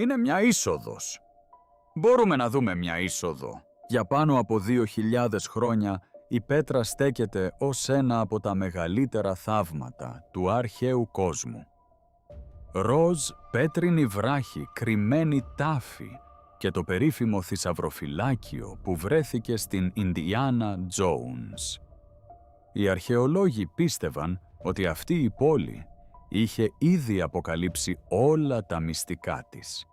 είναι μια είσοδος. Μπορούμε να δούμε μια είσοδο. Για πάνω από 2.000 χρόνια η πέτρα στέκεται ως ένα από τα μεγαλύτερα θαύματα του αρχαίου κόσμου. Ροζ πέτρινη βράχη, κρυμμένη τάφη και το περίφημο θησαυροφυλάκιο που βρέθηκε στην Ινδιάνα Τζόουνς. Οι αρχαιολόγοι πίστευαν ότι αυτή η πόλη είχε ήδη αποκαλύψει όλα τα μυστικά της.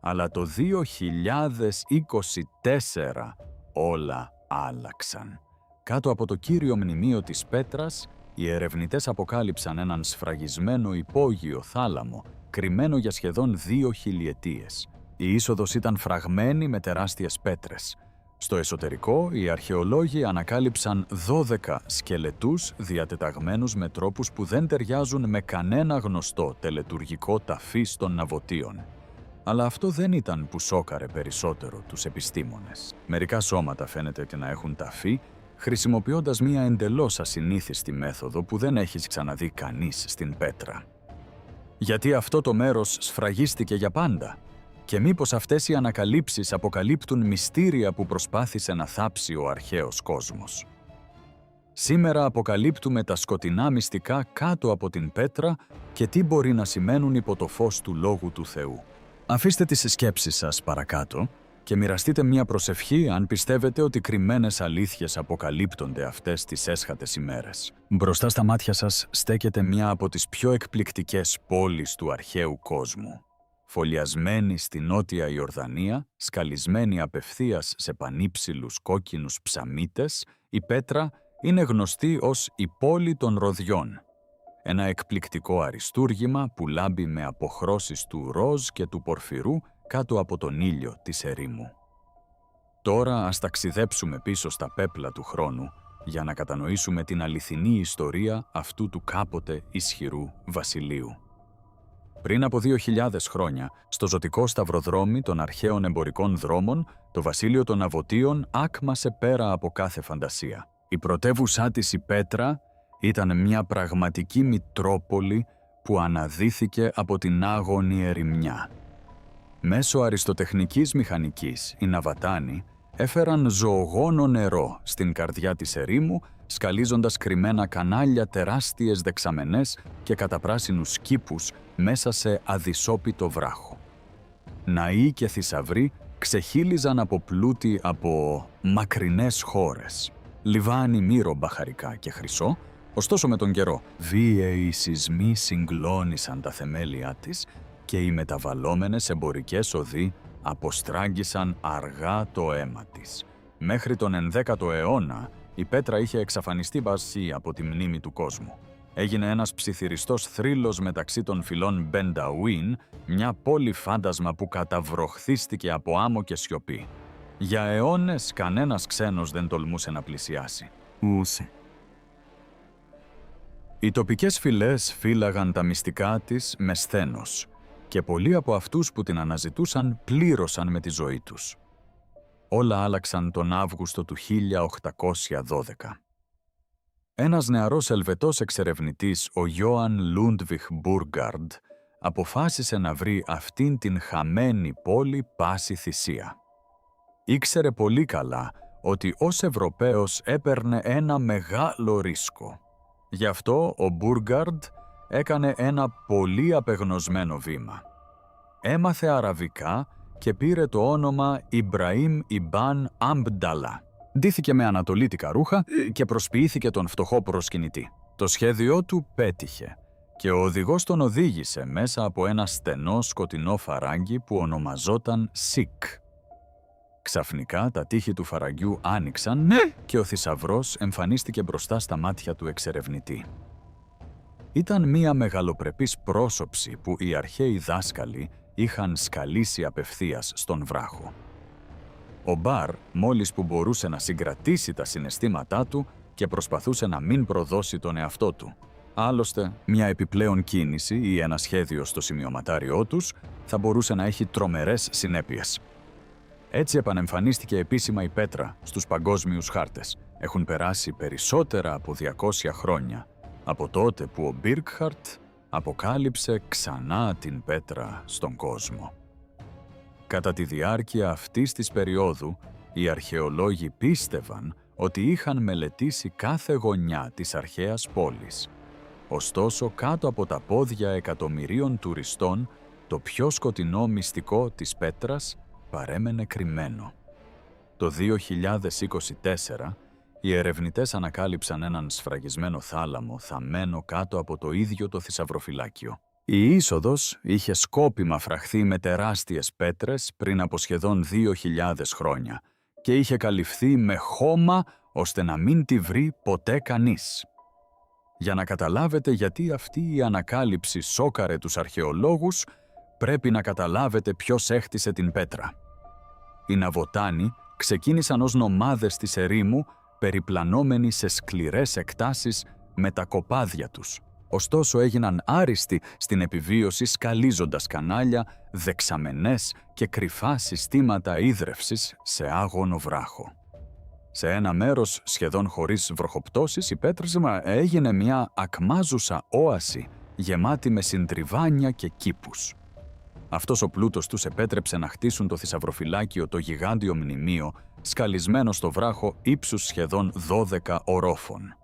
Αλλά το 2024 όλα άλλαξαν. Κάτω από το κύριο μνημείο της πέτρας, οι ερευνητές αποκάλυψαν έναν σφραγισμένο υπόγειο θάλαμο, κρυμμένο για σχεδόν 2 χιλιετίες. Η είσοδος ήταν φραγμένη με τεράστιες πέτρες. Στο εσωτερικό, οι αρχαιολόγοι ανακάλυψαν 12 σκελετούς διατεταγμένους με τρόπους που δεν ταιριάζουν με κανένα γνωστό τελετουργικό ταφή των ναυωτίων. Αλλά αυτό δεν ήταν που σόκαρε περισσότερο τους επιστήμονες. Μερικά σώματα φαίνεται να έχουν ταφεί, χρησιμοποιώντας μία εντελώς ασυνήθιστη μέθοδο που δεν έχει ξαναδεί κανείς στην πέτρα. Γιατί αυτό το μέρος σφραγίστηκε για πάντα? Και μήπως αυτές οι ανακαλύψεις αποκαλύπτουν μυστήρια που προσπάθησε να θάψει ο αρχαίος κόσμος? Σήμερα αποκαλύπτουμε τα σκοτεινά μυστικά κάτω από την πέτρα και τι μπορεί να σημαίνουν υπό το φως του Λόγου του Θεού. Αφήστε τις σκέψεις σας παρακάτω και μοιραστείτε μια προσευχή αν πιστεύετε ότι κρυμμένες αλήθειες αποκαλύπτονται αυτές τις έσχατες ημέρες. Μπροστά στα μάτια σας στέκεται μια από τις πιο εκπληκτικές πόλεις του αρχαίου κόσμου. Φωλιασμένη στη νότια Ιορδανία, σκαλισμένη απευθείας σε πανύψηλους κόκκινους ψαμίτες, η πέτρα είναι γνωστή ως η πόλη των Ροδιών. Ένα εκπληκτικό αριστούργημα που λάμπει με αποχρώσεις του ροζ και του πορφυρού κάτω από τον ήλιο της ερήμου. Τώρα ας ταξιδέψουμε πίσω στα πέπλα του χρόνου για να κατανοήσουμε την αληθινή ιστορία αυτού του κάποτε ισχυρού βασιλείου. Πριν από 2.000 χρόνια, στο ζωτικό σταυροδρόμι των αρχαίων εμπορικών δρόμων, το βασίλειο των Ναυωτίων άκμασε πέρα από κάθε φαντασία. Η πρωτεύουσά της η Πέτρα ήταν μια πραγματική μητρόπολη που αναδύθηκε από την άγονη ερημιά. Μέσω αριστοτεχνικής μηχανικής, οι Ναβατάνοι έφεραν ζωογόνο νερό στην καρδιά της ερήμου, σκαλίζοντας κρυμμένα κανάλια τεράστιες δεξαμενές και καταπράσινους κήπους μέσα σε αδυσόπιτο βράχο. Ναοί και θησαυροί ξεχύλιζαν από πλούτη από μακρινές χώρες. Λιβάνι μύρο μπαχαρικά και χρυσό, ωστόσο με τον καιρό βίαιοι σεισμοί συγκλώνησαν τα θεμέλια της και οι μεταβαλλόμενες εμπορικές οδοί αποστράγγισαν αργά το αίμα της. Μέχρι τον 11ο αιώνα, η πέτρα είχε εξαφανιστεί βάσει από τη μνήμη του κόσμου. Έγινε ένας ψιθυριστός θρύλος μεταξύ των φυλών Μπενταουίν, μια πόλη φάντασμα που καταβροχθίστηκε από άμμο και σιωπή. Για αιώνες κανένας ξένος δεν τολμούσε να πλησιάσει. Οι τοπικές φυλές φύλαγαν τα μυστικά της με σθένος και πολλοί από αυτούς που την αναζητούσαν πλήρωσαν με τη ζωή τους. Όλα άλλαξαν τον Αύγουστο του 1812. Ένας νεαρός Ελβετός εξερευνητής, ο Ιόαν Λούντβιχ Μπουργκαρντ, αποφάσισε να βρει αυτήν την χαμένη πόλη πάση θυσία. Ήξερε πολύ καλά ότι ως Ευρωπαίος έπαιρνε ένα μεγάλο ρίσκο. Γι' αυτό ο Μπουργκαρντ έκανε ένα πολύ απεγνωσμένο βήμα. Έμαθε αραβικά και πήρε το όνομα Ιμπραήμ Ιμπάν Αμπνταλά. Ντύθηκε με ανατολίτικα ρούχα και προσποιήθηκε τον φτωχό προσκυνητή. Το σχέδιό του πέτυχε και ο οδηγός τον οδήγησε μέσα από ένα στενό σκοτεινό φαράγγι που ονομαζόταν Σικ. Ξαφνικά τα τείχη του φαραγγιού άνοιξαν και ο θησαυρός εμφανίστηκε μπροστά στα μάτια του εξερευνητή. Ήταν μία μεγαλοπρεπής πρόσωψη που οι αρχαίοι δάσκαλοι είχαν σκαλίσει απευθείας στον βράχο. Ο Μπαρ, μόλις που μπορούσε να συγκρατήσει τα συναισθήματά του και προσπαθούσε να μην προδώσει τον εαυτό του. Άλλωστε, μια επιπλέον κίνηση ή ένα σχέδιο στο σημειωματάριό τους θα μπορούσε να έχει τρομερές συνέπειες. Έτσι επανεμφανίστηκε επίσημα η πέτρα στους παγκόσμιους χάρτες. Έχουν περάσει περισσότερα από 200 χρόνια από τότε που ο Μπίρκχαρτ αποκάλυψε ξανά την πέτρα στον κόσμο. Κατά τη διάρκεια αυτής της περίοδου, οι αρχαιολόγοι πίστευαν ότι είχαν μελετήσει κάθε γωνιά της αρχαίας πόλης. Ωστόσο, κάτω από τα πόδια εκατομμυρίων τουριστών, το πιο σκοτεινό μυστικό της Πέτρας παρέμενε κρυμμένο. Το 2024, οι ερευνητές ανακάλυψαν έναν σφραγισμένο θάλαμο θαμμένο κάτω από το ίδιο το θησαυροφυλάκιο. Η είσοδος είχε σκόπιμα φραχθεί με τεράστιες πέτρες πριν από σχεδόν 2.000 χρόνια και είχε καλυφθεί με χώμα ώστε να μην τη βρει ποτέ κανείς. Για να καταλάβετε γιατί αυτή η ανακάλυψη σόκαρε τους αρχαιολόγους, πρέπει να καταλάβετε ποιος έχτισε την πέτρα. Οι Ναβωτάνοι ξεκίνησαν ως νομάδες της ερήμου, περιπλανόμενοι σε σκληρές εκτάσεις με τα κοπάδια τους. Ωστόσο έγιναν άριστοι στην επιβίωση σκαλίζοντας κανάλια, δεξαμενές και κρυφά συστήματα ίδρευσης σε άγωνο βράχο. Σε ένα μέρος σχεδόν χωρίς βροχοπτώσεις, η πέτρισμα έγινε μια ακμάζουσα όαση γεμάτη με συντριβάνια και κήπους. Αυτός ο πλούτος τους επέτρεψε να χτίσουν το θησαυροφυλάκιο, το γιγάντιο μνημείο, σκαλισμένο στο βράχο ύψους σχεδόν 12 ορόφων.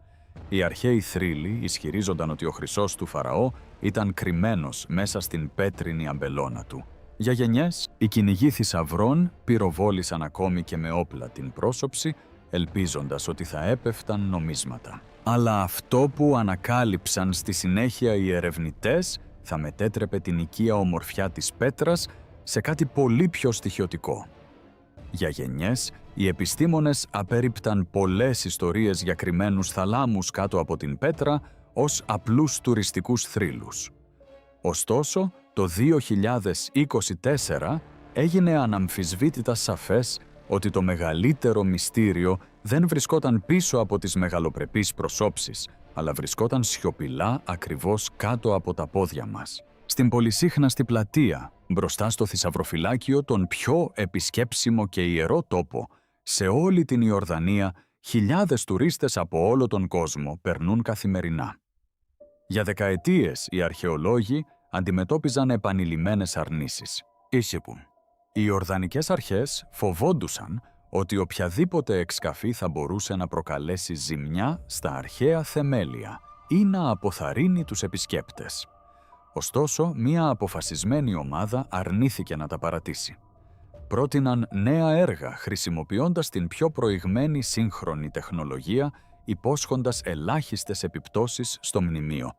Οι αρχαίοι θρύλοι ισχυρίζονταν ότι ο χρυσός του Φαραώ ήταν κρυμμένος μέσα στην πέτρινη αμπελώνα του. Για γενιές, οι κυνηγοί θησαυρών πυροβόλησαν ακόμη και με όπλα την πρόσωψη, ελπίζοντας ότι θα έπεφταν νομίσματα. Αλλά αυτό που ανακάλυψαν στη συνέχεια οι ερευνητές θα μετέτρεπε την οικία ομορφιά της πέτρας σε κάτι πολύ πιο στοιχειωτικό. Για γενιές, οι επιστήμονες απέρριπταν πολλές ιστορίες για κρυμμένους θαλάμους κάτω από την πέτρα ως απλούς τουριστικούς θρύλους. Ωστόσο, το 2024 έγινε αναμφισβήτητα σαφές ότι το μεγαλύτερο μυστήριο δεν βρισκόταν πίσω από τις μεγαλοπρεπείς προσώψεις, αλλά βρισκόταν σιωπηλά ακριβώς κάτω από τα πόδια μας. Στην πολυσύχναστη πλατεία, μπροστά στο θησαυροφυλάκιο, τον πιο επισκέψιμο και ιερό τόπο, σε όλη την Ιορδανία, χιλιάδες τουρίστες από όλο τον κόσμο περνούν καθημερινά. Για δεκαετίες οι αρχαιολόγοι αντιμετώπιζαν επανειλημμένες αρνήσεις. Οι Ιορδανικές αρχές φοβόντουσαν ότι οποιαδήποτε εξκαφή θα μπορούσε να προκαλέσει ζημιά στα αρχαία θεμέλια ή να αποθαρρύνει τους επισκέπτες. Ωστόσο, μία αποφασισμένη ομάδα αρνήθηκε να τα παρατήσει. Πρότειναν νέα έργα χρησιμοποιώντας την πιο προηγμένη σύγχρονη τεχνολογία, υπόσχοντας ελάχιστες επιπτώσεις στο μνημείο.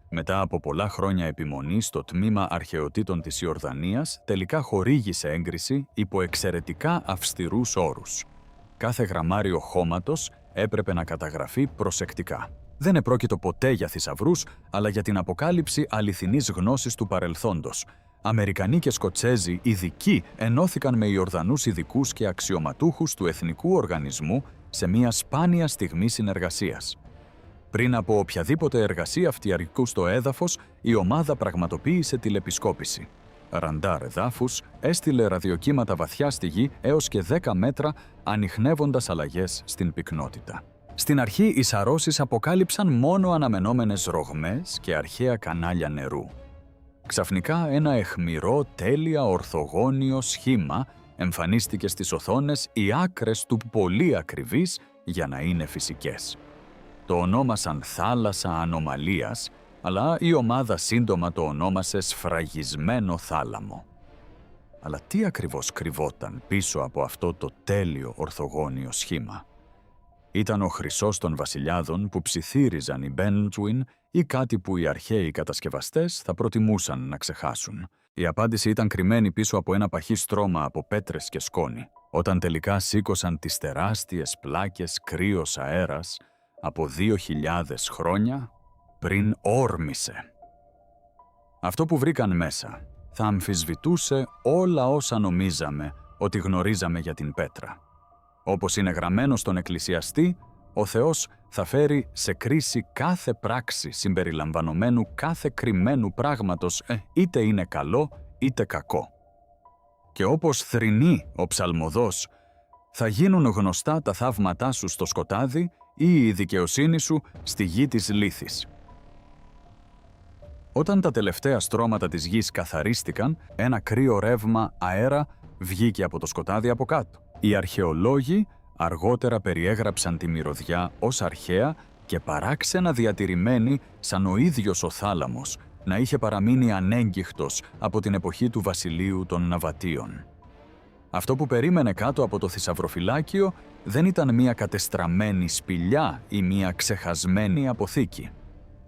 Μετά από πολλά χρόνια επιμονή στο τμήμα αρχαιοτήτων της Ιορδανίας, τελικά χορήγησε έγκριση υπό εξαιρετικά αυστηρούς όρους. Κάθε γραμμάριο χώματος έπρεπε να καταγραφεί προσεκτικά. Δεν επρόκειτο ποτέ για θησαυρούς, αλλά για την αποκάλυψη αληθινής γνώσης του παρελθόντος. Αμερικανοί και Σκοτσέζοι ειδικοί ενώθηκαν με Ιορδανούς ειδικούς και αξιωματούχους του Εθνικού Οργανισμού σε μια σπάνια στιγμή συνεργασίας. Πριν από οποιαδήποτε εργασία φτιαρικού στο έδαφος, η ομάδα πραγματοποίησε τηλεπισκόπηση. Ραντάρ εδάφους έστειλε ραδιοκύματα βαθιά στη γη έως και 10 μέτρα, ανιχνεύοντας αλλαγές στην πυκνότητα. Στην αρχή, οι σαρώσεις αποκάλυψαν μόνο αναμενόμενες ρογμές και αρχαία κανάλια νερού. Ξαφνικά, ένα αιχμηρό, τέλεια ορθογώνιο σχήμα εμφανίστηκε στις οθόνες, οι άκρες του πολύ ακριβείς για να είναι φυσικές. Το ονόμασαν θάλασσα ανομαλίας, αλλά η ομάδα σύντομα το ονόμασε σφραγισμένο θάλαμο. Αλλά τι ακριβώς κρυβόταν πίσω από αυτό το τέλειο ορθογώνιο σχήμα? Ήταν ο χρυσός των βασιλιάδων που ψιθύριζαν οι Μπέντζουιν ή κάτι που οι αρχαίοι κατασκευαστές θα προτιμούσαν να ξεχάσουν? Η απάντηση ήταν κρυμμένη πίσω από ένα παχύ στρώμα από πέτρες και σκόνη. Όταν τελικά σήκωσαν τις τεράστιες πλάκες κρύος αέρας από 2.000 χρόνια πριν, όρμησε. Αυτό που βρήκαν μέσα θα αμφισβητούσε όλα όσα νομίζαμε ότι γνωρίζαμε για την πέτρα. Όπως είναι γραμμένο στον εκκλησιαστή, ο Θεός θα φέρει σε κρίση κάθε πράξη συμπεριλαμβανομένου κάθε κρυμμένου πράγματος, είτε είναι καλό είτε κακό. Και όπως θρηνεί ο ψαλμοδός, θα γίνουν γνωστά τα θαύματά σου στο σκοτάδι ή η δικαιοσύνη σου στη γη της λίθης. Όταν τα τελευταία στρώματα της γης καθαρίστηκαν, ένα κρύο ρεύμα αέρα βγήκε από το σκοτάδι από κάτω. Οι αρχαιολόγοι αργότερα περιέγραψαν τη μυρωδιά ως αρχαία και παράξενα διατηρημένη σαν ο ίδιος ο θάλαμος να είχε παραμείνει ανέγκυχτος από την εποχή του βασιλείου των Ναβατίων. Αυτό που περίμενε κάτω από το θησαυροφυλάκιο δεν ήταν μία κατεστραμμένη σπηλιά ή μία ξεχασμένη αποθήκη.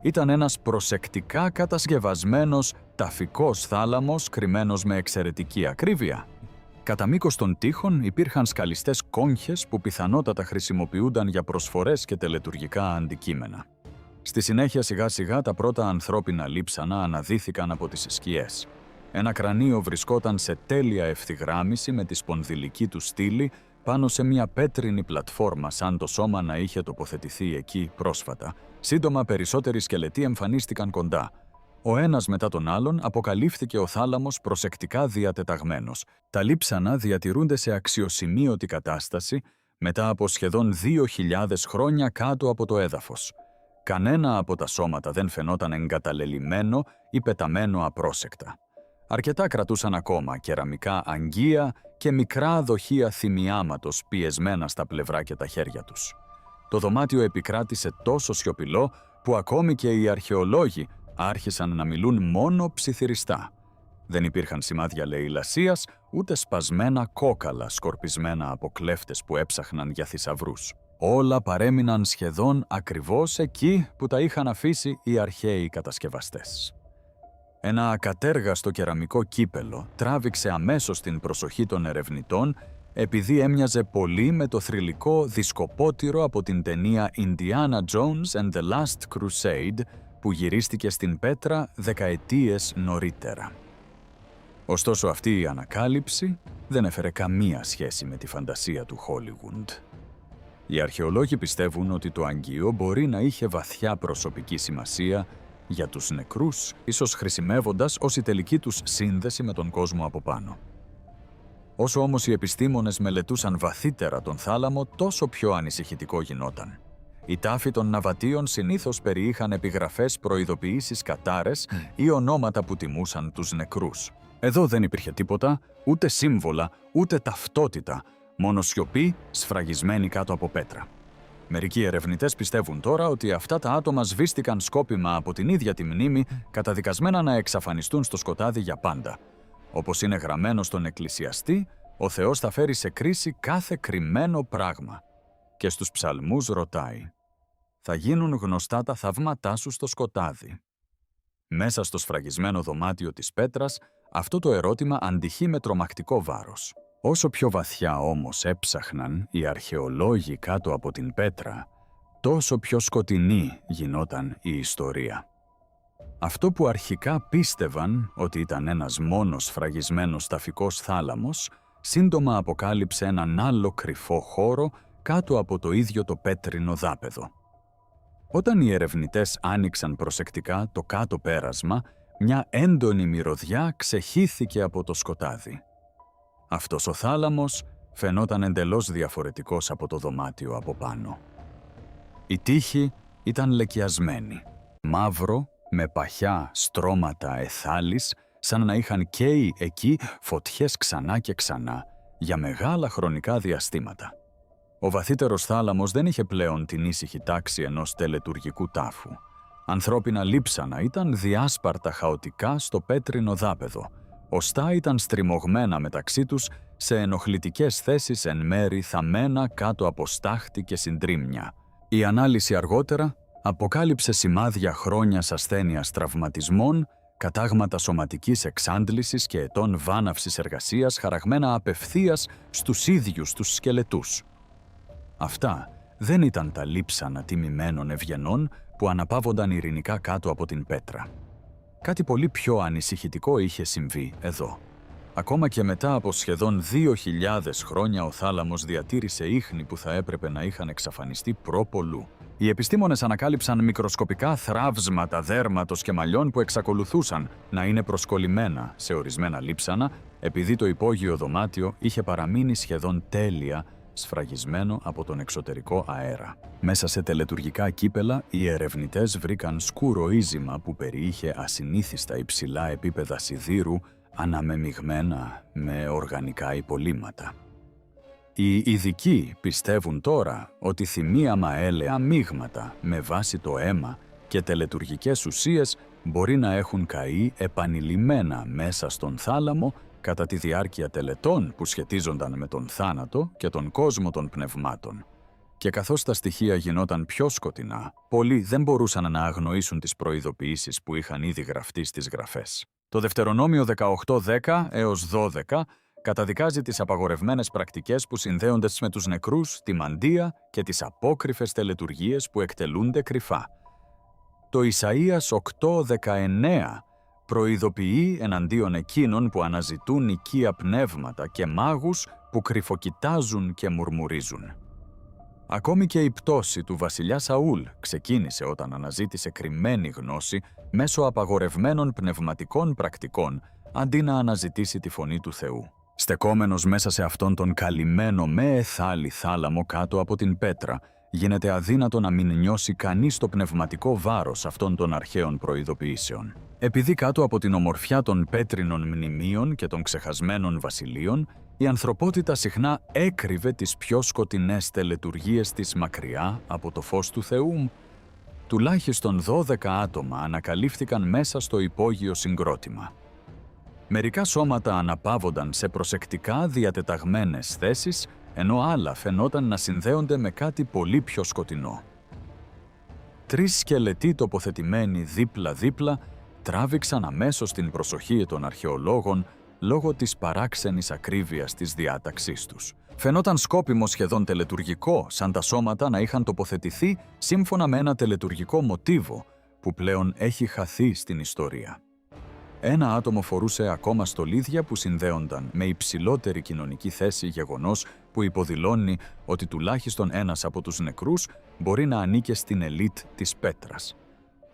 Ήταν ένας προσεκτικά κατασκευασμένος ταφικός θάλαμος κρυμμένος με εξαιρετική ακρίβεια. Κατά μήκος των τοίχων υπήρχαν σκαλιστές κόγχες που πιθανότατα χρησιμοποιούνταν για προσφορές και τελετουργικά αντικείμενα. Στη συνέχεια σιγά-σιγά τα πρώτα ανθρώπινα λείψανα αναδύθηκαν από τις σκιές. Ένα κρανίο βρισκόταν σε τέλεια ευθυγράμμιση με τη σπονδυλική του στήλη πάνω σε μια πέτρινη πλατφόρμα σαν το σώμα να είχε τοποθετηθεί εκεί πρόσφατα. Σύντομα περισσότεροι σκελετοί εμφανίστηκαν κοντά. Ο ένας μετά τον άλλον αποκαλύφθηκε ο θάλαμος προσεκτικά διατεταγμένος. Τα λείψανα διατηρούνται σε αξιοσημείωτη κατάσταση μετά από σχεδόν 2.000 χρόνια κάτω από το έδαφος. Κανένα από τα σώματα δεν φαινόταν εγκαταλελειμμένο ή πεταμένο απρόσεκτα. Αρκετά κρατούσαν ακόμα κεραμικά αγγεία και μικρά δοχεία θυμιάματος πιεσμένα στα πλευρά και τα χέρια τους. Το δωμάτιο επικράτησε τόσο σιωπηλό που ακόμη και οι αρχαιολόγοι άρχισαν να μιλούν μόνο ψιθυριστά. Δεν υπήρχαν σημάδια λαιλασίας, ούτε σπασμένα κόκαλα σκορπισμένα από κλέφτες που έψαχναν για θησαυρούς. Όλα παρέμειναν σχεδόν ακριβώς εκεί που τα είχαν αφήσει οι αρχαίοι κατασκευαστές. Ένα ακατέργαστο κεραμικό κύπελο τράβηξε αμέσως την προσοχή των ερευνητών επειδή έμοιαζε πολύ με το θρυλικό δισκοπότηρο από την ταινία Indiana Jones and the Last Crusade που γυρίστηκε στην Πέτρα δεκαετίες νωρίτερα. Ωστόσο αυτή η ανακάλυψη δεν έφερε καμία σχέση με τη φαντασία του Χόλιγουντ. Οι αρχαιολόγοι πιστεύουν ότι το αγγείο μπορεί να είχε βαθιά προσωπική σημασία για τους νεκρούς, ίσως χρησιμεύοντας ως η τελική τους σύνδεση με τον κόσμο από πάνω. Όσο όμως οι επιστήμονες μελετούσαν βαθύτερα τον θάλαμο, τόσο πιο ανησυχητικό γινόταν. Οι τάφοι των Ναβατίων συνήθως περιείχαν επιγραφές, προειδοποιήσεις, κατάρες ή ονόματα που τιμούσαν τους νεκρούς. Εδώ δεν υπήρχε τίποτα, ούτε σύμβολα, ούτε ταυτότητα, μόνο σιωπή σφραγισμένη κάτω από πέτρα. Μερικοί ερευνητές πιστεύουν τώρα ότι αυτά τα άτομα σβήστηκαν σκόπιμα από την ίδια τη μνήμη, καταδικασμένα να εξαφανιστούν στο σκοτάδι για πάντα. Όπως είναι γραμμένο στον Εκκλησιαστή, ο Θεός θα φέρει σε κρίση κάθε κρυμμένο πράγμα. Και στους ψαλμούς ρωτάει «Θα γίνουν γνωστά τα θαύματά σου στο σκοτάδι». Μέσα στο σφραγισμένο δωμάτιο της πέτρας, αυτό το ερώτημα αντυχεί με τρομακτικό βάρος. Όσο πιο βαθιά όμως έψαχναν οι αρχαιολόγοι κάτω από την πέτρα, τόσο πιο σκοτεινή γινόταν η ιστορία. Αυτό που αρχικά πίστευαν ότι ήταν ένας μόνος σφραγισμένος ταφικός θάλαμος, σύντομα αποκάλυψε έναν άλλο κρυφό χώρο κάτω από το ίδιο το πέτρινο δάπεδο. Όταν οι ερευνητές άνοιξαν προσεκτικά το κάτω πέρασμα, μια έντονη μυρωδιά ξεχύθηκε από το σκοτάδι. Αυτός ο θάλαμος φαινόταν εντελώς διαφορετικός από το δωμάτιο από πάνω. Η τείχη ήταν λεκιασμένη, μαύρο με παχιά στρώματα αιθάλης, σαν να είχαν καίει εκεί φωτιές ξανά και ξανά για μεγάλα χρονικά διαστήματα. Ο βαθύτερος θάλαμος δεν είχε πλέον την ήσυχη τάξη ενός τελετουργικού τάφου. Ανθρώπινα λείψανα ήταν διάσπαρτα χαοτικά στο πέτρινο δάπεδο. Οστά ήταν στριμωγμένα μεταξύ τους σε ενοχλητικές θέσεις εν μέρη θαμμένα κάτω από στάχτη και συντρίμμια. Η ανάλυση αργότερα αποκάλυψε σημάδια χρόνιας ασθένειας τραυματισμών, κατάγματα σωματικής εξάντλησης και ετών βάναυσης εργασίας χαραγμένα απευθείας στους ίδιους τους σκελετούς. Αυτά δεν ήταν τα λείψανα τιμημένων ευγενών που αναπαύονταν ειρηνικά κάτω από την πέτρα. Κάτι πολύ πιο ανησυχητικό είχε συμβεί εδώ. Ακόμα και μετά από σχεδόν 2.000 χρόνια ο θάλαμος διατήρησε ίχνη που θα έπρεπε να είχαν εξαφανιστεί προπολού. Οι επιστήμονες ανακάλυψαν μικροσκοπικά θραύσματα δέρματος και μαλλιών που εξακολουθούσαν να είναι προσκολλημένα σε ορισμένα λείψανα, επειδή το υπόγειο δωμάτιο είχε παραμείνει σχεδόν τέλεια σφραγισμένο από τον εξωτερικό αέρα. Μέσα σε τελετουργικά κύπελα, οι ερευνητές βρήκαν σκούρο ίζημα που περιείχε ασυνήθιστα υψηλά επίπεδα σιδήρου αναμεμειγμένα με οργανικά υπολείμματα. Οι ειδικοί πιστεύουν τώρα ότι θυμίαμα έλαια μείγματα με βάση το αίμα και τελετουργικές ουσίες μπορεί να έχουν καεί επανειλημμένα μέσα στον θάλαμο κατά τη διάρκεια τελετών που σχετίζονταν με τον θάνατο και τον κόσμο των πνευμάτων. Και καθώς τα στοιχεία γινόταν πιο σκοτεινά, πολλοί δεν μπορούσαν να αγνοήσουν τις προειδοποιήσεις που είχαν ήδη γραφτεί στις γραφές. Το Δευτερονόμιο 18:10 έως 12 καταδικάζει τις απαγορευμένες πρακτικές που συνδέονται με τους νεκρούς, τη μαντεία και τις απόκρυφες τελετουργίες που εκτελούνται κρυφά. Το Ισαΐας 8:19 προειδοποιεί εναντίον εκείνων που αναζητούν οικεία πνεύματα και μάγους που κρυφοκοιτάζουν και μουρμουρίζουν. Ακόμη και η πτώση του βασιλιά Σαούλ ξεκίνησε όταν αναζήτησε κρυμμένη γνώση μέσω απαγορευμένων πνευματικών πρακτικών, αντί να αναζητήσει τη φωνή του Θεού. Στεκόμενος μέσα σε αυτόν τον καλυμμένο με εθάλη θάλαμο κάτω από την πέτρα, γίνεται αδύνατο να μην νιώσει κανείς το πνευματικό βάρος αυτών των αρχαίων προειδοποιήσεων. Επειδή κάτω από την ομορφιά των πέτρινων μνημείων και των ξεχασμένων βασιλείων, η ανθρωπότητα συχνά έκρυβε τις πιο σκοτεινές τελετουργίες της μακριά από το φως του Θεού, τουλάχιστον 12 άτομα ανακαλύφθηκαν μέσα στο υπόγειο συγκρότημα. Μερικά σώματα αναπαύονταν σε προσεκτικά διατεταγμένες θέσεις, ενώ άλλα φαινόταν να συνδέονται με κάτι πολύ πιο σκοτεινό. 3 σκελετοί τοποθετημένοι δίπλα-δίπλα τράβηξαν αμέσως την προσοχή των αρχαιολόγων λόγω της παράξενης ακρίβειας της διάταξής τους. Φαινόταν σκόπιμο σχεδόν τελετουργικό, σαν τα σώματα να είχαν τοποθετηθεί σύμφωνα με ένα τελετουργικό μοτίβο που πλέον έχει χαθεί στην ιστορία. Ένα άτομο φορούσε ακόμα στολίδια που συνδέονταν με υψηλότερη κοινωνική θέση, γεγονός που υποδηλώνει ότι τουλάχιστον ένας από τους νεκρούς μπορεί να ανήκε στην ελίτ της πέτρας.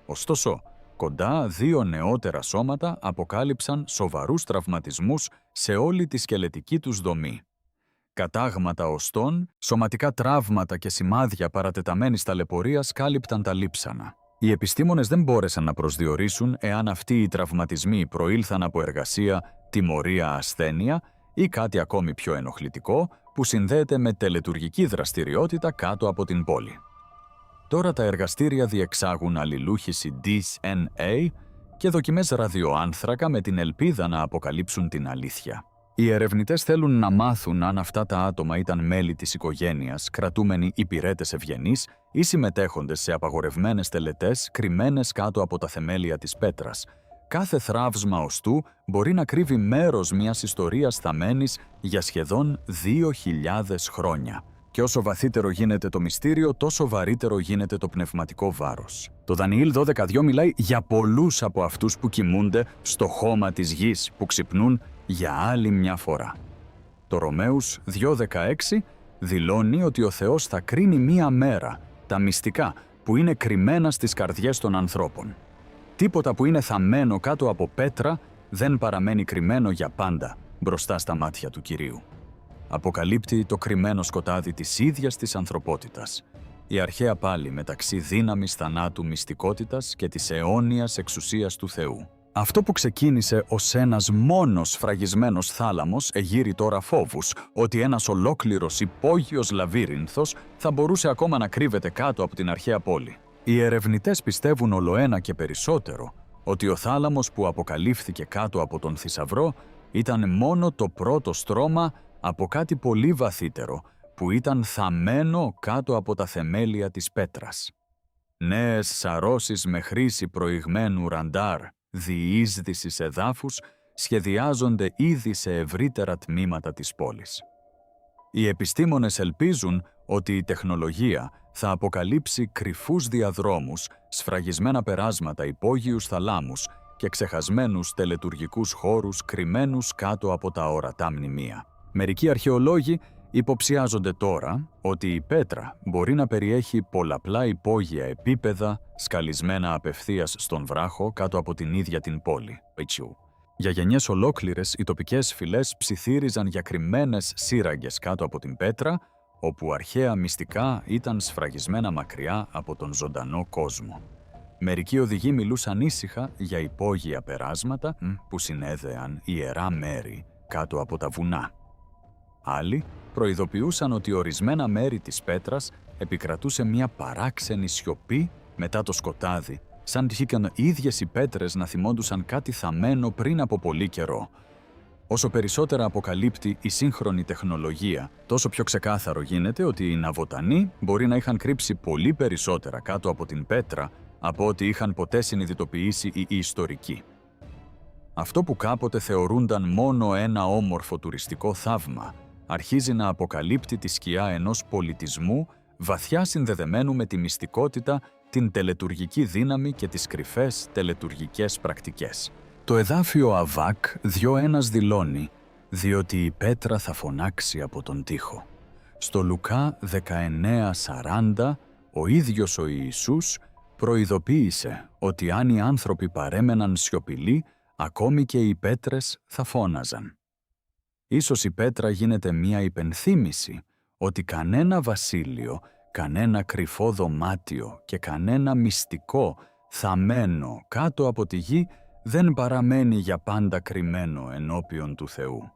Ωστόσο, κοντά 2 νεότερα σώματα αποκάλυψαν σοβαρούς τραυματισμούς σε όλη τη σκελετική τους δομή. Κατάγματα οστών, σωματικά τραύματα και σημάδια παρατεταμένης ταλαιπωρίας κάλυπταν τα λείψανα. Οι επιστήμονες δεν μπόρεσαν να προσδιορίσουν εάν αυτοί οι τραυματισμοί προήλθαν από εργασία, τιμωρία, ασθένεια ή κάτι ακόμη πιο ενοχλητικό που συνδέεται με τελετουργική δραστηριότητα κάτω από την πόλη. Τώρα τα εργαστήρια διεξάγουν αλληλούχηση DNA και δοκιμές ραδιοάνθρακα με την ελπίδα να αποκαλύψουν την αλήθεια. Οι ερευνητές θέλουν να μάθουν αν αυτά τα άτομα ήταν μέλη της οικογένειας, κρατούμενοι υπηρέτες ευγενείς ή συμμετέχοντες σε απαγορευμένες τελετές κρυμμένες κάτω από τα θεμέλια της πέτρας. Κάθε θράψμα οστού μπορεί να κρύβει μέρος μιας ιστορίας θαμμένης για σχεδόν 2.000 χρόνια. Και όσο βαθύτερο γίνεται το μυστήριο, τόσο βαρύτερο γίνεται το πνευματικό βάρος. Το Δανιήλ 12:2 μιλάει για πολλούς από αυτούς που κοιμούνται στο χώμα της γης, που ξυπνούν για άλλη μια φορά. Το Ρωμαίους 2:16 δηλώνει ότι ο Θεός θα κρίνει μία μέρα τα μυστικά που είναι κρυμμένα στις καρδιές των ανθρώπων. Τίποτα που είναι θαμμένο κάτω από πέτρα δεν παραμένει κρυμμένο για πάντα μπροστά στα μάτια του Κυρίου. Αποκαλύπτει το κρυμμένο σκοτάδι της ίδιας της ανθρωπότητας. Η αρχαία πάλη μεταξύ δύναμης θανάτου μυστικότητας και της αιώνιας εξουσίας του Θεού. Αυτό που ξεκίνησε ως ένας μόνος σφραγισμένος θάλαμος εγείρει τώρα φόβους ότι ένας ολόκληρος υπόγειος λαβύρινθος θα μπορούσε ακόμα να κρύβεται κάτω από την αρχαία πόλη. Οι ερευνητές πιστεύουν ολοένα και περισσότερο ότι ο θάλαμος που αποκαλύφθηκε κάτω από τον θησαυρό ήταν μόνο το πρώτο στρώμα από κάτι πολύ βαθύτερο που ήταν θαμμένο κάτω από τα θεμέλια της πέτρας. Νέες σαρώσεις με χρήση προηγμένου ραντάρ διείσδυσης εδάφους σχεδιάζονται ήδη σε ευρύτερα τμήματα της πόλης. Οι επιστήμονες ελπίζουν ότι η τεχνολογία θα αποκαλύψει κρυφούς διαδρόμους, σφραγισμένα περάσματα, υπόγειους θαλάμους και ξεχασμένους τελετουργικούς χώρους κρυμμένους κάτω από τα ορατά μνημεία. Μερικοί αρχαιολόγοι υποψιάζονται τώρα ότι η πέτρα μπορεί να περιέχει πολλαπλά υπόγεια επίπεδα σκαλισμένα απευθείας στον βράχο κάτω από την ίδια την πόλη. Για γενιές ολόκληρες, οι τοπικές φυλές ψιθύριζαν για κρυμμένες σύραγγες κάτω από την πέτρα, όπου αρχαία μυστικά ήταν σφραγισμένα μακριά από τον ζωντανό κόσμο. Μερικοί οδηγοί μιλούσαν ήσυχα για υπόγεια περάσματα που συνέδεαν ιερά μέρη κάτω από τα βουνά. Άλλοι προειδοποιούσαν ότι ορισμένα μέρη της πέτρας επικρατούσε μια παράξενη σιωπή μετά το σκοτάδι, σαν τυχήκαν οι ίδιες οι πέτρες να θυμόντουσαν κάτι θαμμένο πριν από πολύ καιρό. Όσο περισσότερα αποκαλύπτει η σύγχρονη τεχνολογία, τόσο πιο ξεκάθαρο γίνεται ότι οι ναβοτανοί μπορεί να είχαν κρύψει πολύ περισσότερα κάτω από την πέτρα από ό,τι είχαν ποτέ συνειδητοποιήσει οι ιστορικοί. Αυτό που κάποτε θεωρούνταν μόνο ένα όμορφο τουριστικό θαύμα, αρχίζει να αποκαλύπτει τη σκιά ενός πολιτισμού βαθιά συνδεδεμένου με τη μυστικότητα, την τελετουργική δύναμη και τις κρυφές τελετουργικές πρακτικές. Το εδάφιο Αβάκ 2:1 δηλώνει «Διότι η πέτρα θα φωνάξει από τον τοίχο». Στο Λουκά 19:40 ο ίδιος ο Ιησούς προειδοποίησε ότι αν οι άνθρωποι παρέμεναν σιωπηλοί, ακόμη και οι πέτρες θα φώναζαν. Ίσως η πέτρα γίνεται μία υπενθύμηση ότι κανένα βασίλειο, κανένα κρυφό δωμάτιο και κανένα μυστικό θαμμένο κάτω από τη γη δεν παραμένει για πάντα κρυμμένο ενώπιον του Θεού.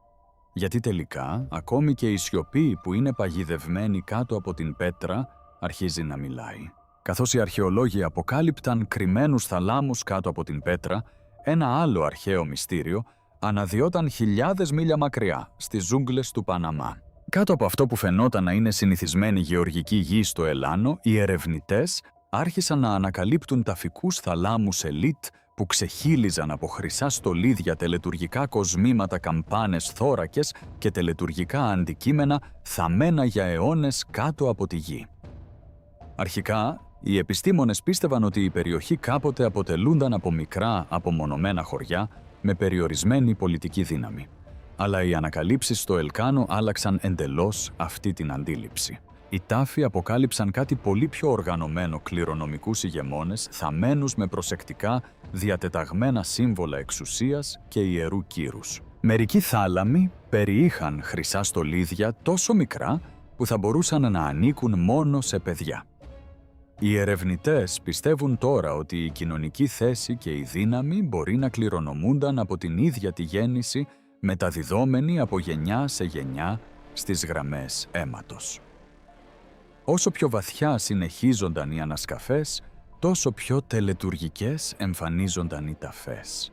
Γιατί τελικά, ακόμη και η σιωπή που είναι παγιδευμένη κάτω από την πέτρα αρχίζει να μιλάει. Καθώς οι αρχαιολόγοι αποκάλυπταν κρυμμένους θαλάμους κάτω από την πέτρα, ένα άλλο αρχαίο μυστήριο αναδυόταν χιλιάδες μίλια μακριά, στις ζούγκλες του Παναμά. Κάτω από αυτό που φαινόταν να είναι συνηθισμένη γεωργική γη στο Ελλάνο, οι ερευνητές άρχισαν να ανακαλύπτουν ταφικούς θαλάμους ελίτ που ξεχύλιζαν από χρυσά στολίδια, τελετουργικά κοσμήματα, καμπάνες, θώρακες και τελετουργικά αντικείμενα θαμμένα για αιώνες κάτω από τη γη. Αρχικά, οι επιστήμονες πίστευαν ότι η περιοχή κάποτε αποτελούνταν από μικρά απομονωμένα χωριά με περιορισμένη πολιτική δύναμη. Αλλά οι ανακαλύψεις στο Ελκάνο άλλαξαν εντελώς αυτή την αντίληψη. Οι τάφοι αποκάλυψαν κάτι πολύ πιο οργανωμένο, κληρονομικούς ηγεμόνες, θαμμένους με προσεκτικά διατεταγμένα σύμβολα εξουσίας και ιερού κύρους. Μερικοί θάλαμοι περιείχαν χρυσά στολίδια τόσο μικρά που θα μπορούσαν να ανήκουν μόνο σε παιδιά. Οι ερευνητές πιστεύουν τώρα ότι η κοινωνική θέση και η δύναμη μπορεί να κληρονομούνταν από την ίδια τη γέννηση, μεταδιδόμενη από γενιά σε γενιά στις γραμμές αίματος. Όσο πιο βαθιά συνεχίζονταν οι ανασκαφές, τόσο πιο τελετουργικές εμφανίζονταν οι ταφές.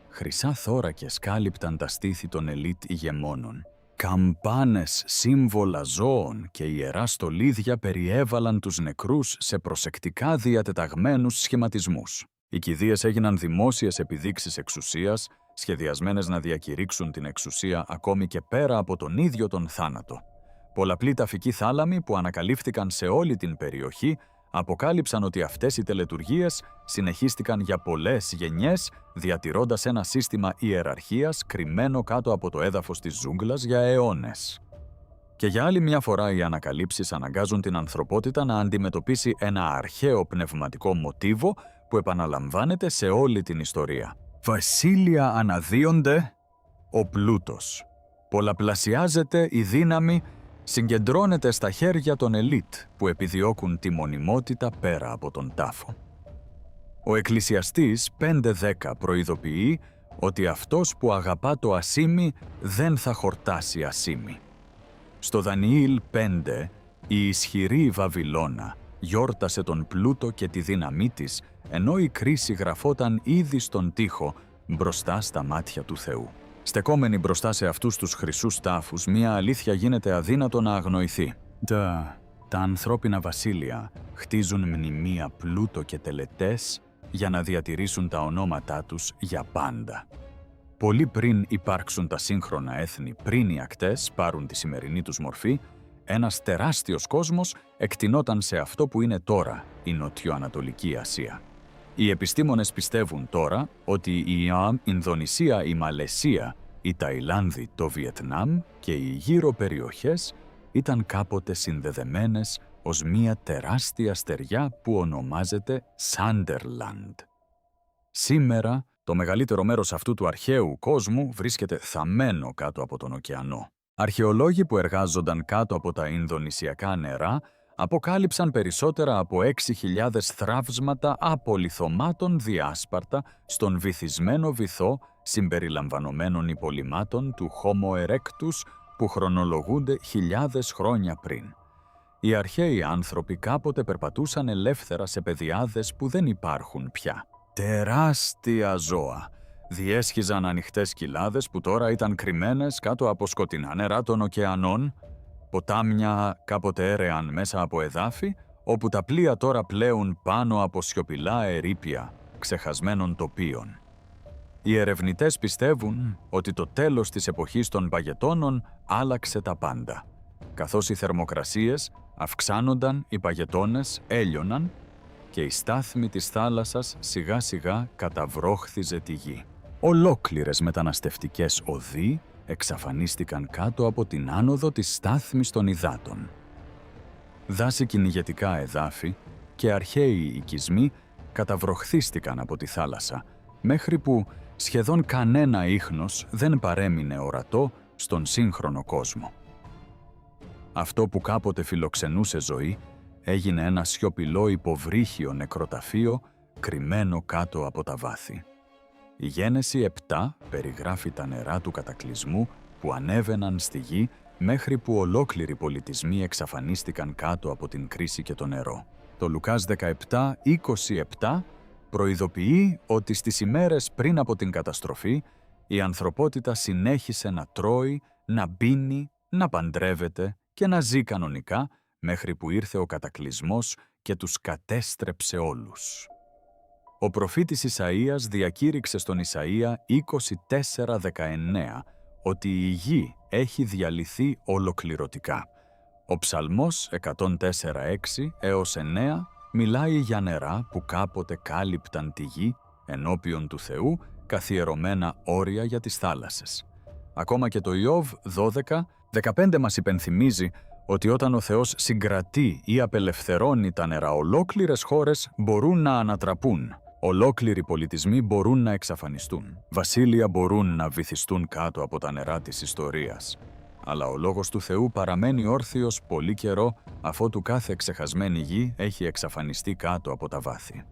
Χρυσά θώρακες κάλυπταν τα στήθη των ελίτ ηγεμόνων. Καμπάνες, σύμβολα ζώων και ιερά στολίδια περιέβαλαν τους νεκρούς σε προσεκτικά διατεταγμένους σχηματισμούς. Οι κηδείες έγιναν δημόσιες επιδείξεις εξουσίας, σχεδιασμένες να διακηρύξουν την εξουσία ακόμη και πέρα από τον ίδιο τον θάνατο. Πολλαπλοί ταφικοί θάλαμοι που ανακαλύφθηκαν σε όλη την περιοχή αποκάλυψαν ότι αυτές οι τελετουργίες συνεχίστηκαν για πολλές γενιές, διατηρώντας ένα σύστημα ιεραρχίας κρυμμένο κάτω από το έδαφος της ζούγκλας για αιώνες. Και για άλλη μια φορά οι ανακαλύψεις αναγκάζουν την ανθρωπότητα να αντιμετωπίσει ένα αρχαίο πνευματικό μοτίβο που επαναλαμβάνεται σε όλη την ιστορία. Βασίλεια αναδύονται, ο πλούτος. Πολλαπλασιάζεται η δύναμη, συγκεντρώνεται στα χέρια των ελίτ που επιδιώκουν τη μονιμότητα πέρα από τον τάφο. Ο Εκκλησιαστής 5:10 προειδοποιεί ότι αυτός που αγαπά το ασήμι δεν θα χορτάσει ασήμι. Στο Δανιήλ 5, η ισχυρή Βαβυλώνα γιόρτασε τον πλούτο και τη δύναμή της, ενώ η κρίση γραφόταν ήδη στον τοίχο μπροστά στα μάτια του Θεού. Στεκόμενοι μπροστά σε αυτούς τους χρυσούς τάφους, μία αλήθεια γίνεται αδύνατο να αγνοηθεί. Τα ανθρώπινα βασίλεια χτίζουν μνημεία πλούτο και τελετές για να διατηρήσουν τα ονόματά τους για πάντα. Πολύ πριν υπάρξουν τα σύγχρονα έθνη, πριν οι ακτές πάρουν τη σημερινή τους μορφή, ένας τεράστιος κόσμος εκτινόταν σε αυτό που είναι τώρα η Νοτιοανατολική Ασία. Οι επιστήμονες πιστεύουν τώρα ότι η Ινδονησία, η Μαλαισία, η Ταϊλάνδη, το Βιετνάμ και οι γύρω περιοχές ήταν κάποτε συνδεδεμένες ως μία τεράστια στεριά που ονομάζεται Σάντερλαντ. Σήμερα, το μεγαλύτερο μέρος αυτού του αρχαίου κόσμου βρίσκεται θαμμένο κάτω από τον ωκεανό. Αρχαιολόγοι που εργάζονταν κάτω από τα Ινδονησιακά νερά αποκάλυψαν περισσότερα από 6.000 θραύσματα απολιθωμάτων διάσπαρτα στον βυθισμένο βυθό συμπεριλαμβανομένων υπολειμμάτων του Homo erectus που χρονολογούνται χιλιάδες χρόνια πριν. Οι αρχαίοι άνθρωποι κάποτε περπατούσαν ελεύθερα σε πεδιάδες που δεν υπάρχουν πια. Τεράστια ζώα διέσχιζαν ανοιχτές κοιλάδες που τώρα ήταν κρυμμένες κάτω από σκοτεινά νερά των ωκεανών. Ποτάμια κάποτε έρεαν μέσα από εδάφη, όπου τα πλοία τώρα πλέουν πάνω από σιωπηλά ερείπια ξεχασμένων τοπίων. Οι ερευνητές πιστεύουν ότι το τέλος της εποχής των παγετώνων άλλαξε τα πάντα. Καθώς οι θερμοκρασίες αυξάνονταν, οι παγετώνες έλειωναν και η στάθμη της θάλασσας σιγά σιγά καταβρόχθιζε τη γη. Ολόκληρες μεταναστευτικές οδοί εξαφανίστηκαν κάτω από την άνοδο της στάθμης των υδάτων. Δάση κυνηγετικά εδάφη και αρχαίοι οικισμοί καταβροχθίστηκαν από τη θάλασσα, μέχρι που σχεδόν κανένα ίχνος δεν παρέμεινε ορατό στον σύγχρονο κόσμο. Αυτό που κάποτε φιλοξενούσε ζωή έγινε ένα σιωπηλό υποβρύχιο νεκροταφείο κρυμμένο κάτω από τα βάθη. Η Γένεση 7 περιγράφει τα νερά του κατακλυσμού που ανέβαιναν στη γη μέχρι που ολόκληροι πολιτισμοί εξαφανίστηκαν κάτω από την κρίση και το νερό. Το Λουκάς 17:27 προειδοποιεί ότι στις ημέρες πριν από την καταστροφή η ανθρωπότητα συνέχισε να τρώει, να πίνει, να παντρεύεται και να ζει κανονικά μέχρι που ήρθε ο κατακλυσμός και τους κατέστρεψε όλους. Ο προφήτης Ισαΐας διακήρυξε στον Ισαΐα 24:19 ότι η γη έχει διαλυθεί ολοκληρωτικά. Ο Ψαλμός 104:6 έως 9 μιλάει για νερά που κάποτε κάλυπταν τη γη ενώπιον του Θεού, καθιερωμένα όρια για τις θάλασσες. Ακόμα και το Ιώβ 12:15 μας υπενθυμίζει ότι όταν ο Θεός συγκρατεί ή απελευθερώνει τα νερά, ολόκληρες χώρες μπορούν να ανατραπούν. Ολόκληροι πολιτισμοί μπορούν να εξαφανιστούν. Βασίλεια μπορούν να βυθιστούν κάτω από τα νερά της ιστορίας. Αλλά ο λόγος του Θεού παραμένει όρθιος πολύ καιρό, αφότου κάθε ξεχασμένη γη έχει εξαφανιστεί κάτω από τα βάθη.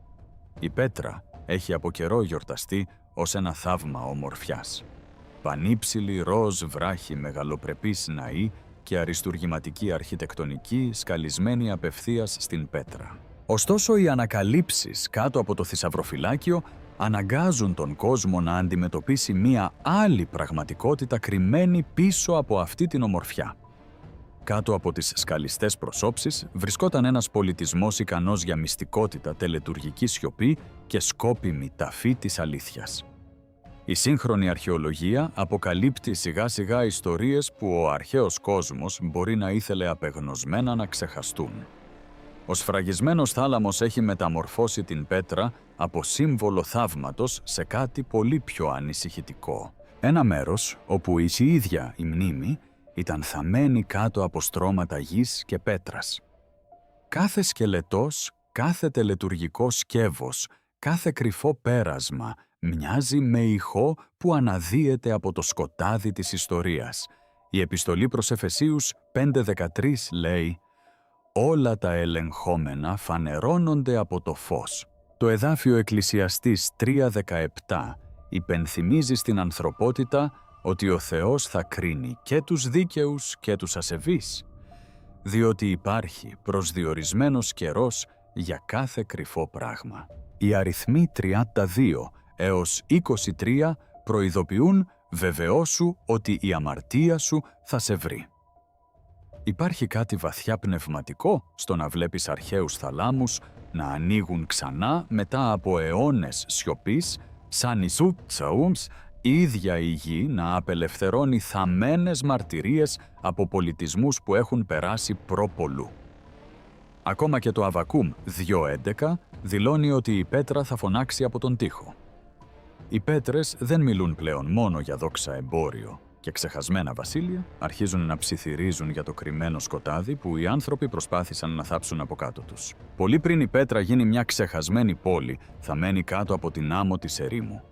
Η πέτρα έχει από καιρό γιορταστεί ως ένα θαύμα ομορφιάς. Πανύψηλη ροζ βράχη μεγαλοπρεπής ναή και αριστουργηματική αρχιτεκτονική σκαλισμένη απευθείας στην πέτρα. Ωστόσο, οι ανακαλύψεις κάτω από το θησαυροφυλάκιο αναγκάζουν τον κόσμο να αντιμετωπίσει μία άλλη πραγματικότητα κρυμμένη πίσω από αυτή την ομορφιά. Κάτω από τις σκαλιστές προσώψεις βρισκόταν ένας πολιτισμός ικανός για μυστικότητα, τελετουργική σιωπή και σκόπιμη ταφή της αλήθειας. Η σύγχρονη αρχαιολογία αποκαλύπτει σιγά σιγά ιστορίες που ο αρχαίος κόσμος μπορεί να ήθελε απεγνωσμένα να ξεχαστούν. Ο σφραγισμένος θάλαμος έχει μεταμορφώσει την πέτρα από σύμβολο θαύματος σε κάτι πολύ πιο ανησυχητικό. Ένα μέρος όπου η ίδια η μνήμη ήταν θαμμένη κάτω από στρώματα γης και πέτρας. Κάθε σκελετός, κάθε τελετουργικό σκεύος, κάθε κρυφό πέρασμα μοιάζει με ηχό που αναδύεται από το σκοτάδι της ιστορίας. Η επιστολή προς Εφεσίους 5:13 λέει «Όλα τα ελεγχόμενα φανερώνονται από το φως». Το εδάφιο Εκκλησιαστής 3:17 υπενθυμίζει στην ανθρωπότητα ότι ο Θεός θα κρίνει και τους δίκαιους και τους ασεβείς, διότι υπάρχει προσδιορισμένος καιρός για κάθε κρυφό πράγμα. Οι αριθμοί 32 έως 23 προειδοποιούν «Βεβαιώσου ότι η αμαρτία σου θα σε βρει». Υπάρχει κάτι βαθιά πνευματικό στο να βλέπεις αρχαίους θαλάμους να ανοίγουν ξανά μετά από αιώνες σιωπής, σαν Ισού Τσαούμς, η ίδια η γη να απελευθερώνει θαμμένες μαρτυρίες από πολιτισμούς που έχουν περάσει πρόπολου. Ακόμα και το Αβακούμ 2:11 δηλώνει ότι η πέτρα θα φωνάξει από τον τοίχο. Οι πέτρες δεν μιλούν πλέον μόνο για δόξα εμπόριο και ξεχασμένα βασίλεια, αρχίζουν να ψιθυρίζουν για το κρυμμένο σκοτάδι που οι άνθρωποι προσπάθησαν να θάψουν από κάτω τους. Πολύ πριν η πέτρα γίνει μια ξεχασμένη πόλη, θα μένει κάτω από την άμμο της ερήμου.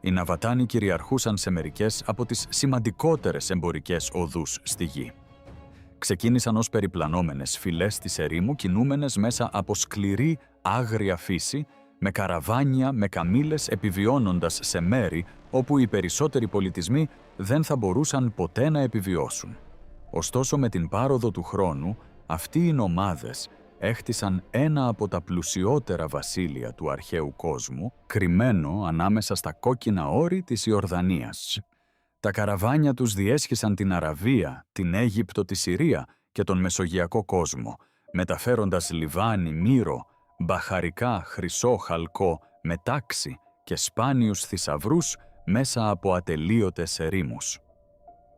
Οι Ναβατάνοι κυριαρχούσαν σε μερικές από τις σημαντικότερες εμπορικές οδούς στη γη. ξεκίνησαν ως περιπλανόμενες φυλές της ερήμου, κινούμενες μέσα από σκληρή, άγρια φύση, με καραβάνια, με καμήλες, επιβιώνοντας σε μέρη όπου οι περισσότεροι πολιτισμοί δεν θα μπορούσαν ποτέ να επιβιώσουν. Ωστόσο, με την πάροδο του χρόνου, αυτοί οι νομάδες έχτισαν ένα από τα πλουσιότερα βασίλεια του αρχαίου κόσμου, κρυμμένο ανάμεσα στα κόκκινα όρη της Ιορδανίας. Τα καραβάνια τους διέσχισαν την Αραβία, την Αίγυπτο, τη Συρία και τον Μεσογειακό κόσμο, μεταφέροντας λιβάνι, μύρο, μπαχαρικά, χρυσό, χαλκό, μετάξι και σπάνιους θησαυρούς μέσα από ατελείωτες ερήμους.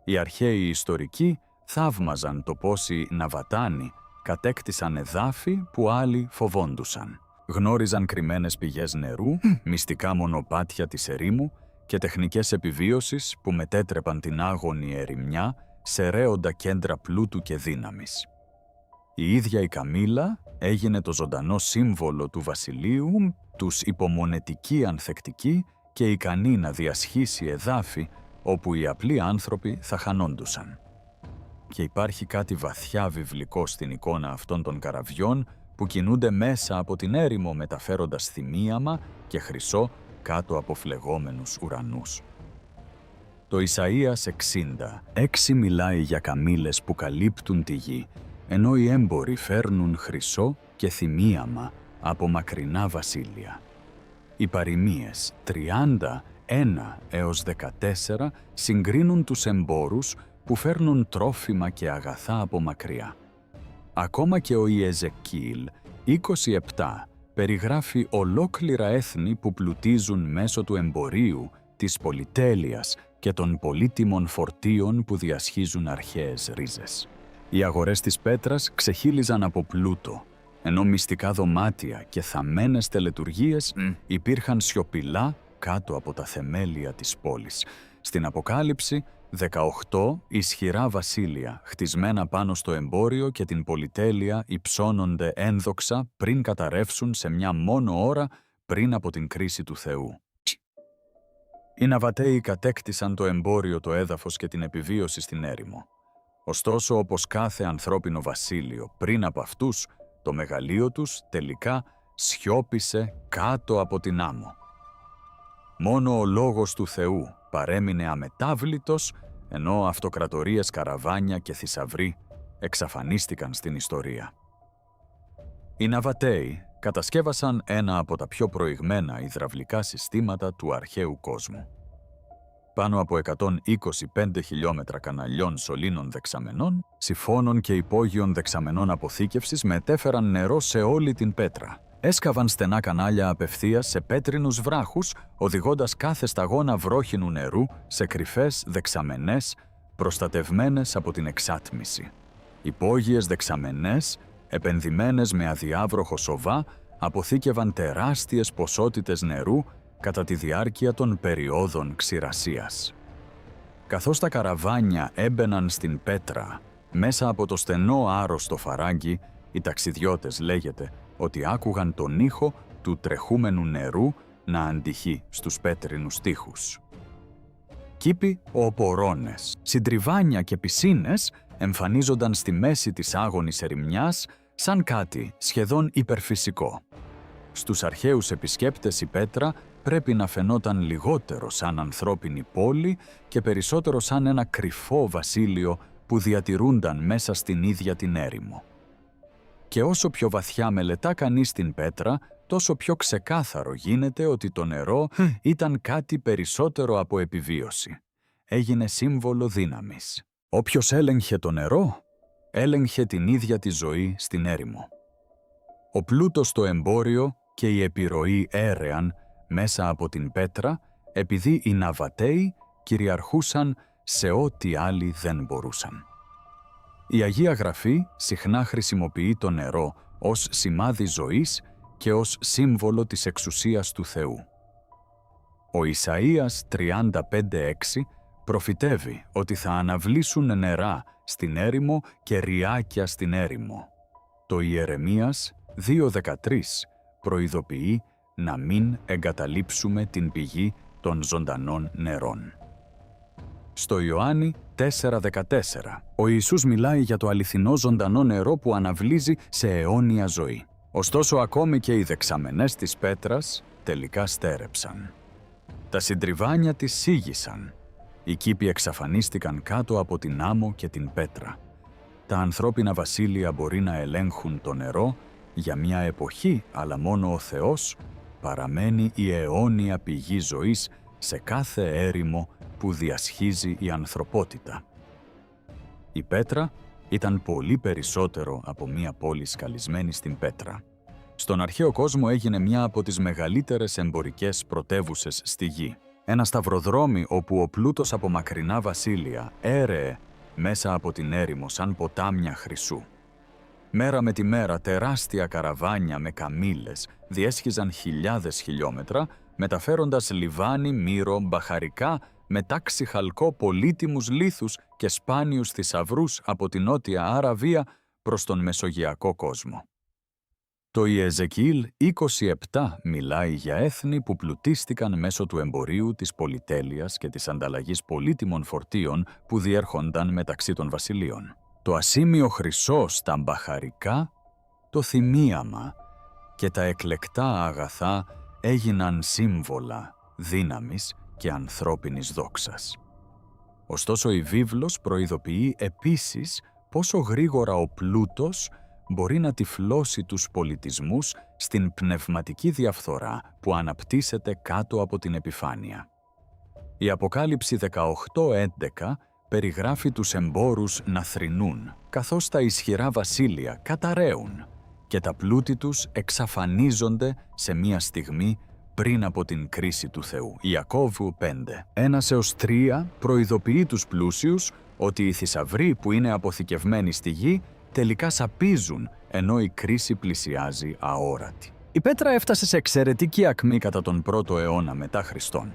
Οι αρχαίοι ιστορικοί θαύμαζαν το πώς οι Ναβατάνοι κατέκτησαν εδάφη που άλλοι φοβόντουσαν. Γνώριζαν κρυμμένες πηγές νερού, μυστικά μονοπάτια της ερήμου και τεχνικές επιβίωσης που μετέτρεπαν την άγονη ερημιά σε ρέοντα κέντρα πλούτου και δύναμης. Η ίδια η Καμήλα έγινε το ζωντανό σύμβολο του βασιλείου, τους υπομονετικοί ανθεκτικοί και ικανοί να διασχίσει εδάφη όπου οι απλοί άνθρωποι θα χανόντουσαν. Και υπάρχει κάτι βαθιά βιβλικό στην εικόνα αυτών των καραβιών που κινούνται μέσα από την έρημο μεταφέροντας θυμίαμα και χρυσό κάτω από φλεγόμενους ουρανούς. Το Ισαΐας 60:6 μιλάει για καμήλες που καλύπτουν τη γη, ενώ οι έμποροι φέρνουν χρυσό και θυμίαμα από μακρινά βασίλεια. Οι παροιμίες 31 έως 14 συγκρίνουν τους εμπόρους που φέρνουν τρόφιμα και αγαθά από μακριά. Ακόμα και ο Ιεζεκίηλ 27 περιγράφει ολόκληρα έθνη που πλουτίζουν μέσω του εμπορίου, της πολυτέλειας και των πολύτιμων φορτίων που διασχίζουν αρχαίες ρίζες. Οι αγορές της πέτρας ξεχύλιζαν από πλούτο, ενώ μυστικά δωμάτια και θαμμένες τελετουργίες υπήρχαν σιωπηλά κάτω από τα θεμέλια της πόλης. Στην Αποκάλυψη, 18 ισχυρά βασίλεια, χτισμένα πάνω στο εμπόριο και την πολυτέλεια, υψώνονται ένδοξα πριν καταρρεύσουν σε μια μόνο ώρα πριν από την κρίση του Θεού. Οι Ναβατέοι κατέκτησαν το εμπόριο, το έδαφος και την επιβίωση στην έρημο. Ωστόσο, όπως κάθε ανθρώπινο βασίλειο πριν από αυτούς, το μεγαλείο τους τελικά σιώπησε κάτω από την άμμο. Μόνο ο λόγος του Θεού παρέμεινε αμετάβλητος, ενώ αυτοκρατορίες, καραβάνια και θησαυροί εξαφανίστηκαν στην ιστορία. Οι Ναβατέοι κατασκεύασαν ένα από τα πιο προηγμένα υδραυλικά συστήματα του αρχαίου κόσμου. Πάνω από 125 χιλιόμετρα καναλιών σωλήνων δεξαμενών, σιφώνων και υπόγειων δεξαμενών αποθήκευσης μετέφεραν νερό σε όλη την πέτρα. Έσκαβαν στενά κανάλια απευθείας σε πέτρινους βράχους, οδηγώντας κάθε σταγόνα βρόχινου νερού σε κρυφές δεξαμενές, προστατευμένες από την εξάτμιση. Υπόγειες δεξαμενές, επενδυμένες με αδιάβροχο σοβά, αποθήκευαν τεράστιες ποσότητες νερού κατά τη διάρκεια των περιόδων ξηρασίας. Καθώς τα καραβάνια έμπαιναν στην πέτρα, μέσα από το στενό άρρωστο φαράγγι, οι ταξιδιώτες λέγεται ότι άκουγαν τον ήχο του τρεχούμενου νερού να αντυχεί στους πέτρινους τοίχους. Κήποι οπορώνες, συντριβάνια και πισίνες εμφανίζονταν στη μέση της άγονης ερημιάς σαν κάτι σχεδόν υπερφυσικό. Στους αρχαίους επισκέπτες η πέτρα πρέπει να φαινόταν λιγότερο σαν ανθρώπινη πόλη και περισσότερο σαν ένα κρυφό βασίλειο που διατηρούνταν μέσα στην ίδια την έρημο. Και όσο πιο βαθιά μελετά κανείς την πέτρα, τόσο πιο ξεκάθαρο γίνεται ότι το νερό ήταν κάτι περισσότερο από επιβίωση. Έγινε σύμβολο δύναμης. Όποιος έλεγχε το νερό, έλεγχε την ίδια τη ζωή στην έρημο. Ο πλούτος στο εμπόριο και η επιρροή έρεαν μέσα από την πέτρα, επειδή οι Ναβατέοι κυριαρχούσαν σε ό,τι άλλοι δεν μπορούσαν. Η Αγία Γραφή συχνά χρησιμοποιεί το νερό ως σημάδι ζωής και ως σύμβολο της εξουσίας του Θεού. Ο Ισαΐας 35:6 προφητεύει ότι θα αναβλήσουν νερά στην έρημο και ριάκια στην έρημο. Το Ιερεμίας 2:13 προειδοποιεί να μην εγκαταλείψουμε την πηγή των ζωντανών νερών. Στο Ιωάννη 4:14, ο Ιησούς μιλάει για το αληθινό ζωντανό νερό που αναβλύζει σε αιώνια ζωή. Ωστόσο, ακόμη και οι δεξαμενές της πέτρας τελικά στέρεψαν. Τα συντριβάνια της σίγησαν. Οι κήποι εξαφανίστηκαν κάτω από την άμμο και την πέτρα. Τα ανθρώπινα βασίλεια μπορεί να ελέγχουν το νερό για μια εποχή, αλλά μόνο ο Θεός παραμένει η αιώνια πηγή ζωής σε κάθε έρημο που διασχίζει η ανθρωπότητα. Η πέτρα ήταν πολύ περισσότερο από μια πόλη σκαλισμένη στην πέτρα. Στον αρχαίο κόσμο έγινε μια από τις μεγαλύτερες εμπορικές πρωτεύουσες στη γη. Ένα σταυροδρόμι όπου ο πλούτος από μακρινά βασίλεια έρεε μέσα από την έρημο σαν ποτάμια χρυσού. Μέρα με τη μέρα τεράστια καραβάνια με καμήλες διέσχιζαν χιλιάδες χιλιόμετρα, μεταφέροντας λιβάνι, μύρο, μπαχαρικά, μετάξι χαλκό, πολύτιμους λίθους και σπάνιους θησαυρούς από την Νότια Αραβία προς τον Μεσογειακό κόσμο. Το Ιεζεκιήλ 27 μιλάει για έθνη που πλουτίστηκαν μέσω του εμπορίου, της πολυτέλειας και της ανταλλαγής πολύτιμων φορτίων που διέρχονταν μεταξύ των βασιλείων. Το ασήμιο χρυσό στα μπαχαρικά, το θυμίαμα και τα εκλεκτά αγαθά έγιναν σύμβολα δύναμης και ανθρώπινης δόξας. Ωστόσο, η βίβλος προειδοποιεί επίσης πόσο γρήγορα ο πλούτος μπορεί να τυφλώσει τους πολιτισμούς στην πνευματική διαφθορά που αναπτύσσεται κάτω από την επιφάνεια. Η Αποκάλυψη 18:11 περιγράφει τους εμπόρους να θρηνούν, καθώς τα ισχυρά βασίλεια καταραίουν και τα πλούτη τους εξαφανίζονται σε μία στιγμή πριν από την κρίση του Θεού. Ιακώβου 5. 1-3 προειδοποιεί τους πλούσιους ότι οι θησαυροί που είναι αποθηκευμένοι στη γη τελικά σαπίζουν, ενώ η κρίση πλησιάζει αόρατη. Η πέτρα έφτασε σε εξαιρετική ακμή κατά τον 1ο αιώνα μετά Χριστόν.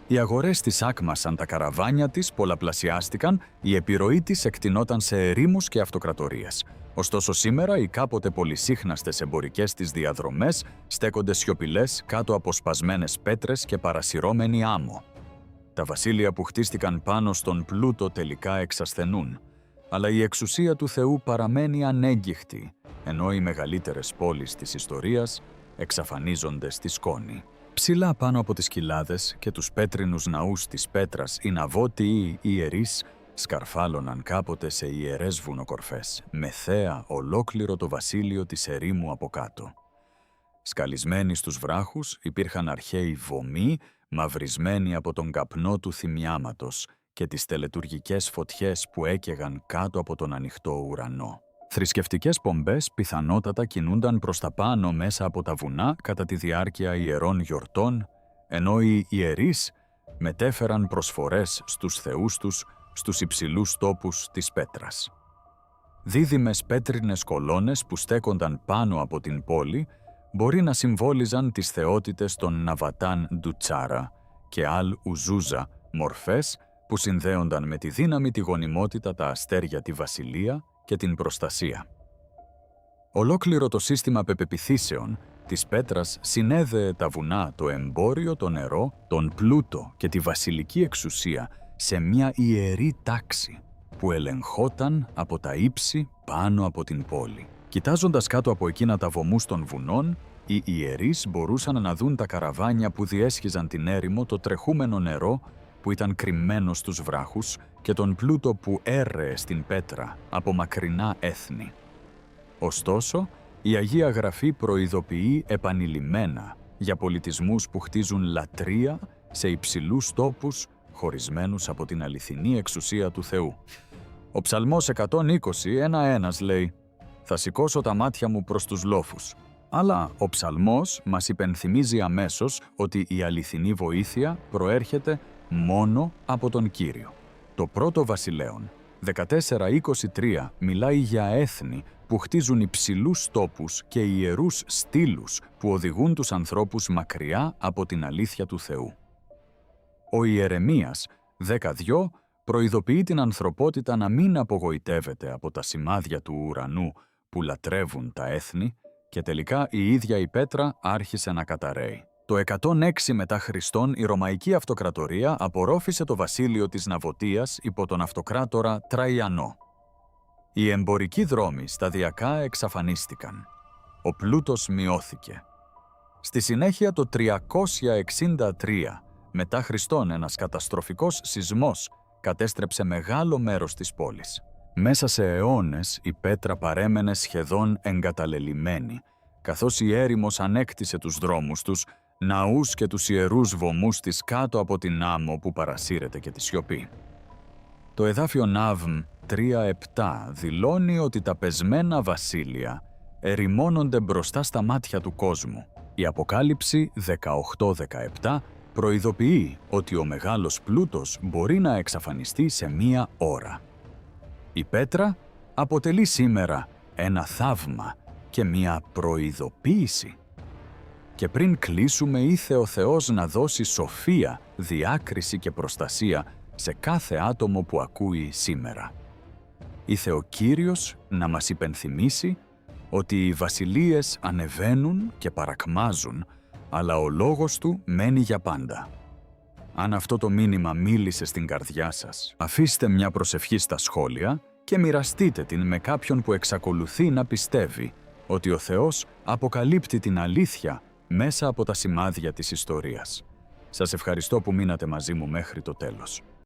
Οι αγορές της άκμασαν τα καραβάνια της, πολλαπλασιάστηκαν, η επιρροή της εκτινόταν σε ερήμους και αυτοκρατορίες. Ωστόσο σήμερα οι κάποτε πολυσύχναστες εμπορικές της διαδρομές στέκονται σιωπηλές κάτω από σπασμένες πέτρες και παρασυρώμενη άμμο. Τα βασίλεια που χτίστηκαν πάνω στον πλούτο τελικά εξασθενούν, αλλά η εξουσία του Θεού παραμένει ανέγκυχτη, ενώ οι μεγαλύτερες πόλεις της ιστορίας εξαφανίζονται στη σκόνη. Ψηλά πάνω από τις κοιλάδες και τους πέτρινους ναούς της πέτρας, οι ναβώτιοι ιερείς σκαρφάλωναν κάποτε σε ιερές βουνοκορφές, με θέα ολόκληρο το βασίλειο της ερήμου από κάτω. Σκαλισμένοι στους βράχους υπήρχαν αρχαίοι βωμοί, μαυρισμένοι από τον καπνό του θυμιάματος και τις τελετουργικές φωτιές που έκαιγαν κάτω από τον ανοιχτό ουρανό. Θρησκευτικές πομπές πιθανότατα κινούνταν προς τα πάνω μέσα από τα βουνά κατά τη διάρκεια ιερών γιορτών, ενώ οι ιερείς μετέφεραν προσφορές στους θεούς τους στους υψηλούς τόπους της πέτρας. Δίδυμες πέτρινες κολόνες που στέκονταν πάνω από την πόλη μπορεί να συμβόλιζαν τις θεότητες των Ναβατάν Ντουτσάρα και Αλ Ουζούζα, μορφές που συνδέονταν με τη δύναμη, τη γονιμότητα, τα αστέρια, τη βασιλεία και την προστασία. Ολόκληρο το σύστημα πεποιθήσεων της πέτρας συνέδεε τα βουνά, το εμπόριο, το νερό, τον πλούτο και τη βασιλική εξουσία σε μια ιερή τάξη που ελεγχόταν από τα ύψη πάνω από την πόλη. Κοιτάζοντας κάτω από εκείνα τα βωμούς των βουνών, οι ιερείς μπορούσαν να δουν τα καραβάνια που διέσχιζαν την έρημο, το τρεχούμενο νερό που ήταν κρυμμένο στους βράχους και τον πλούτο που έρρεε στην πέτρα από μακρινά έθνη. Ωστόσο, η Αγία Γραφή προειδοποιεί επανειλημμένα για πολιτισμούς που χτίζουν λατρεία σε υψηλούς τόπους χωρισμένους από την αληθινή εξουσία του Θεού. Ο Ψαλμός 120, 1-1 λέει «Θα σηκώσω τα μάτια μου προς τους λόφους». Αλλά ο Ψαλμός μας υπενθυμίζει αμέσως ότι η αληθινή βοήθεια προέρχεται μόνο από τον Κύριο. Το πρώτο Βασιλέων 14-23 μιλάει για έθνη που χτίζουν υψηλούς τόπους και ιερούς στήλους που οδηγούν τους ανθρώπους μακριά από την αλήθεια του Θεού. Ο Ιερεμίας 10-2 προειδοποιεί την ανθρωπότητα να μην απογοητεύεται από τα σημάδια του ουρανού που λατρεύουν τα έθνη και τελικά η ίδια η πέτρα άρχισε να καταραίει. Το 106 μετά Χριστόν η Ρωμαϊκή Αυτοκρατορία απορρόφησε το βασίλειο της Ναβωτίας υπό τον αυτοκράτορα Τραϊανό. Οι εμπορικοί δρόμοι σταδιακά εξαφανίστηκαν. Ο πλούτος μειώθηκε. Στη συνέχεια το 363 μετά Χριστόν ένας καταστροφικός σεισμός κατέστρεψε μεγάλο μέρος της πόλης. Μέσα σε αιώνες η Πέτρα παρέμενε σχεδόν εγκαταλελειμμένη, καθώς η έρημος ανέκτησε τους δρόμους τους, ναούς και τους ιερούς βωμούς της κάτω από την άμμο που παρασύρεται και τη σιωπή. Το εδάφιο Ναύμ 3.7 δηλώνει ότι τα πεσμένα βασίλεια ερημώνονται μπροστά στα μάτια του κόσμου. Η Αποκάλυψη 18.17 προειδοποιεί ότι ο μεγάλος πλούτος μπορεί να εξαφανιστεί σε μία ώρα. Η Πέτρα αποτελεί σήμερα ένα θαύμα και μία προειδοποίηση. Και πριν κλείσουμε, ήθε ο Θεός να δώσει σοφία, διάκριση και προστασία σε κάθε άτομο που ακούει σήμερα. Ήθε ο Κύριος να μας υπενθυμίσει ότι οι βασιλείες ανεβαίνουν και παρακμάζουν, αλλά ο λόγος του μένει για πάντα. Αν αυτό το μήνυμα μίλησε στην καρδιά σας, αφήστε μια προσευχή στα σχόλια και μοιραστείτε την με κάποιον που εξακολουθεί να πιστεύει ότι ο Θεός αποκαλύπτει την αλήθεια μέσα από τα σημάδια της ιστορίας. Σας ευχαριστώ που μείνατε μαζί μου μέχρι το τέλος.